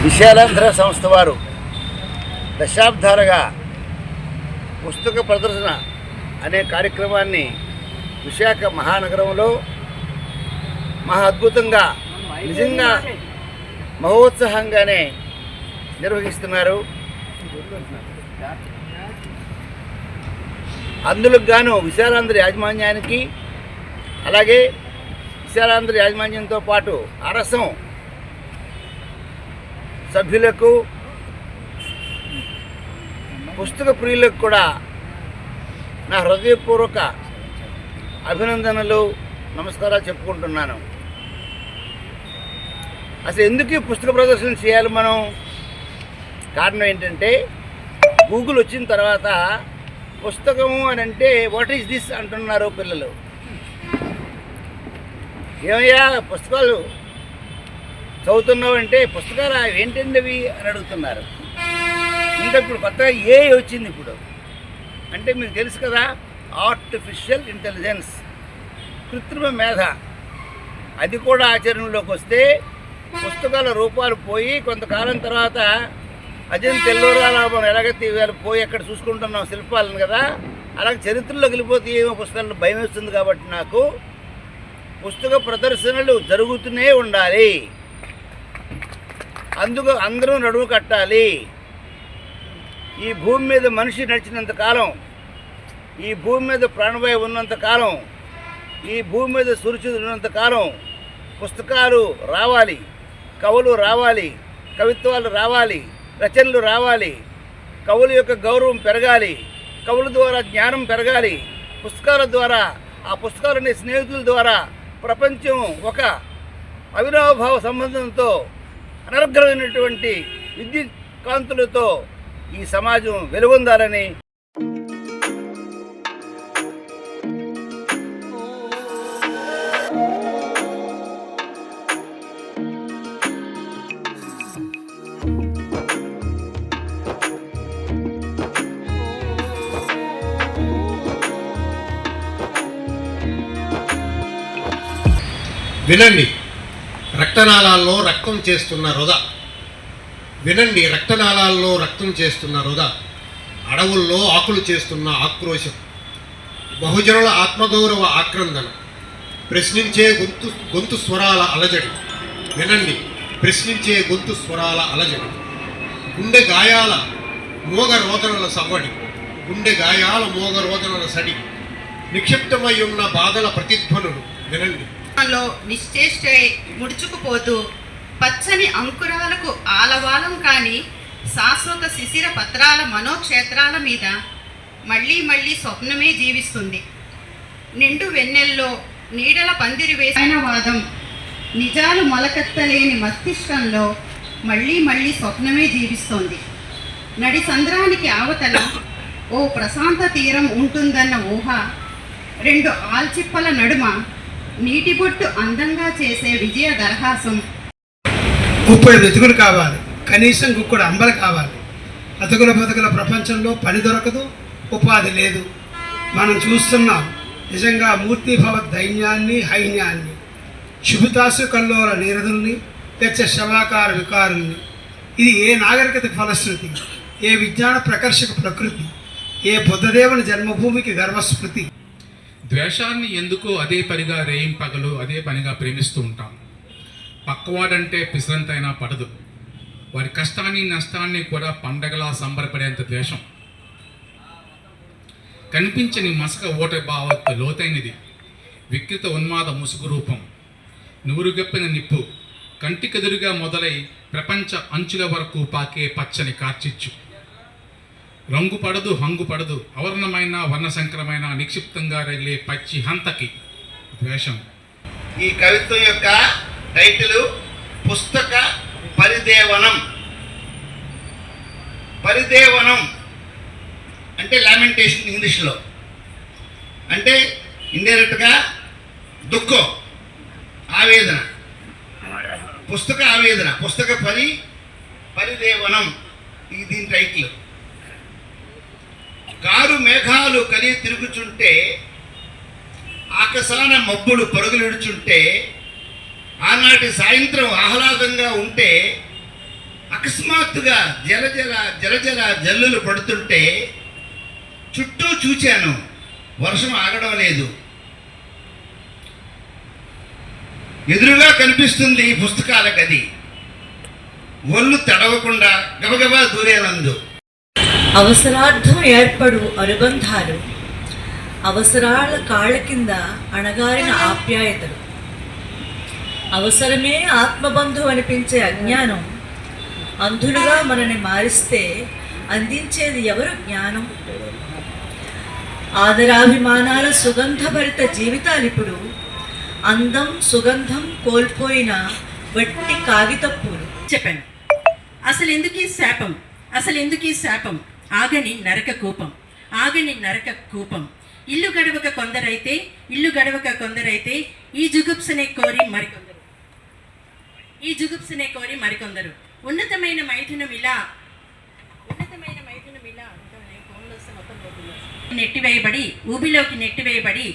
విశాలాంధ్ర సంస్థ వారు దశాబ్దాలుగా పుస్తక ప్రదర్శన అనే కార్యక్రమాన్ని విశాఖ మహానగరంలో మహా అద్భుతంగా నిజంగా మహోత్సాహంగానే నిర్వహిస్తున్నారు. అందుకు గాను విశాలాంధ్ర యాజమాన్యానికి, అలాగే విశాలాంధ్ర యాజమాన్యంతో పాటు అరసం సభ్యులకు, పుస్తక ప్రియులకు కూడా నా హృదయపూర్వక అభినందనలు, నమస్కారాలు చెప్పుకుంటున్నాను. అసలు ఎందుకు ఈ పుస్తక ప్రదర్శన చేయాలి మనం? కారణం ఏంటంటే, గూగుల్ వచ్చిన తర్వాత పుస్తకము అని అంటే వాట్ ఈజ్ దిస్ అంటున్నారు పిల్లలు. ఏమయ్యా పుస్తకాలు చదువుతున్నావు అంటే, పుస్తకాలు ఏంటండి అవి అని అడుగుతున్నారు. ఇంకా ఇప్పుడు కొత్తగా ఏఐ వచ్చింది. ఇప్పుడు అంటే మీకు తెలుసు కదా, ఆర్టిఫిషియల్ ఇంటెలిజెన్స్, కృత్రిమ మేధ. అది కూడా ఆచరణలోకి వస్తే పుస్తకాల రూపాలు పోయి కొంతకాలం తర్వాత అజంత ఎల్లోరాల మనం ఎలాగైతే ఇవాళ పోయి ఎక్కడ చూసుకుంటున్నాం శిల్పాలను కదా, అలాగే చరిత్రలోకి వెళ్ళిపోతే ఏమో పుస్తకాలను భయం వేస్తుంది. కాబట్టి నాకు పుస్తక ప్రదర్శనలు జరుగుతూనే ఉండాలి, అందుకు అందరూ నడుము కట్టాలి. ఈ భూమి మీద మనిషి నడిచినంత కాలం, ఈ భూమి మీద ప్రాణవాయువు ఉన్నంత కాలం, ఈ భూమి మీద సూర్యుడు ఉన్నంత కాలం పుస్తకాలు రావాలి, కవులు రావాలి, కవిత్వాలు రావాలి, రచనలు రావాలి, కవుల యొక్క గౌరవం పెరగాలి, కవుల ద్వారా జ్ఞానం పెరగాలి. పుస్తకాల ద్వారా, ఆ పుస్తకాలనే స్నేహితుల ద్వారా ప్రపంచం ఒక అవినాభావ సంబంధంతో అనర్గళమైనటువంటి విద్యుత్ కాంతులతో ఈ సమాజం వెలుగొందాలని వినండి, రక్తనాళాల్లో రక్తం చేస్తున్న వృధ. వినండి, రక్తనాళాల్లో రక్తం చేస్తున్న వృధ. అడవుల్లో ఆకులు చేస్తున్న ఆక్రోశం, బహుజనుల ఆత్మగౌరవ ఆక్రందన, ప్రశ్నించే గొంతు స్వరాల అలజడి. వినండి, ప్రశ్నించే గొంతు స్వరాల అలజడి. గుండె గాయాల మోగ రోదనల సవ్వడి, గుండె గాయాల మోగ రోదనల సడి, నిక్షిప్తమై ఉన్న బాధల ప్రతిధ్వనులు. వినండి, నిశ్చేష్టై ముడుచుకుపోతూ పచ్చని అంకురాలకు ఆలవాలం కాని శాశ్వత శిశిర పత్రాల మనోక్షేత్రాల మీద మళ్ళీ మళ్ళీ స్వప్నమే జీవిస్తుంది. నిండు వెన్నెల్లో నీడల పందిరి వేసిన వాదం నిజాలు మొలకెత్తలేని మస్తిష్కంలో మళ్ళీ మళ్ళీ స్వప్నమే జీవిస్తోంది. నడి సంద్రానికి ఆవతల ఓ ప్రశాంత తీరం ఉంటుందన్న ఊహ, రెండు ఆల్చిప్పల నడుమ నీటి బొట్టు అందంగా చేసే విజయ దరహాసం. గుప్పెడు వెతుకులు కావాలి, కనీసం గుక్కుడు అంబలు కావాలి. అతుకుల బతుకుల ప్రపంచంలో పని దొరకదు, ఉపాధి లేదు. మనం చూస్తున్నాం నిజంగా మూర్తిభవ దైన్యాన్ని, హైన్యాన్ని, శుభితాసు కల్లోల నీరదుల్ని, తెచ్చ శవాకార వికారుల్ని. ఇది ఏ నాగరికత ఫలశ్రుతి, ఏ విజ్ఞాన ప్రకర్షక ప్రకృతి, ఏ బుద్ధదేవుని జన్మభూమికి గర్వస్మృతి. ద్వేషాన్ని ఎందుకో అదే పనిగా రేయింపగలు అదే పనిగా ప్రేమిస్తూ ఉంటాం. పక్కవాడంటే పిసరంతైనా పడదు. వారి కష్టాన్ని నష్టాన్ని కూడా పండగలా సంబరపడేంత ద్వేషం. కనిపించని మసక ఓట భావత్త లోతైనది, వికృత ఉన్మాద ముసుగు రూపం, నూరుగప్పిన నిప్పు, కంటికెదురుగా మొదలై ప్రపంచ అంచుల వరకు పాకే పచ్చని కార్చిచ్చు. రంగు పడదు, హంగు పడదు, అవర్ణమైన వర్ణశంకరమైన నిక్షిప్తంగా రగిలే పచ్చి హంతకి ద్వేషం. ఈ కవిత్వం యొక్క టైటిల్ పుస్తక పరిదేవనం. పరిదేవనం అంటే లామెంటేషన్ ఇంగ్లీష్లో, అంటే ఇండైరెక్ట్గా దుఃఖం, ఆవేదన. పుస్తక ఆవేదన, పుస్తక పరిదేవనం ఇది దీని టైటిల్. కారు మేఘాలు కలి తిరుగుచుంటే, ఆకాశాన మబ్బులు పరుగులిడుచుంటే, ఆనాటి సాయంత్రం ఆహ్లాదంగా ఉంటే అకస్మాత్తుగా జల జల్లులు పడుతుంటే చుట్టూ చూచాను, వర్షం ఆగడం లేదు. ఎదురుగా కనిపిస్తుంది పుస్తకాల గది. ఒళ్ళు తడవకుండా గబగబా దూరేనందు. అవసరార్థం ఏర్పడు అనుబంధాలు, అవసరాల కాళ్ళ కింద అణగారిన ఆప్యాయతలు, అవసరమే ఆత్మబంధువు అనిపించే అజ్ఞానం అంధులుగా మనని మారిస్తే అందించేది ఎవరు జ్ఞానం? ఆదరాభిమానాల సుగంధభరిత జీవితాలిప్పుడు అందం సుగంధం కోల్పోయిన వట్టి కాగితప్పూలు. చెప్పాను. అసలు ఎందుకీ శాపం ఆగని నరక కూపం. ఇల్లు గడవక కొందరైతే ఈ జుగుప్సనే కోరి మరికొందరు ఉన్నతమైన మైథునం ఇలా నెట్టివేయబడి ఊబిలోకి నెట్టివేయబడి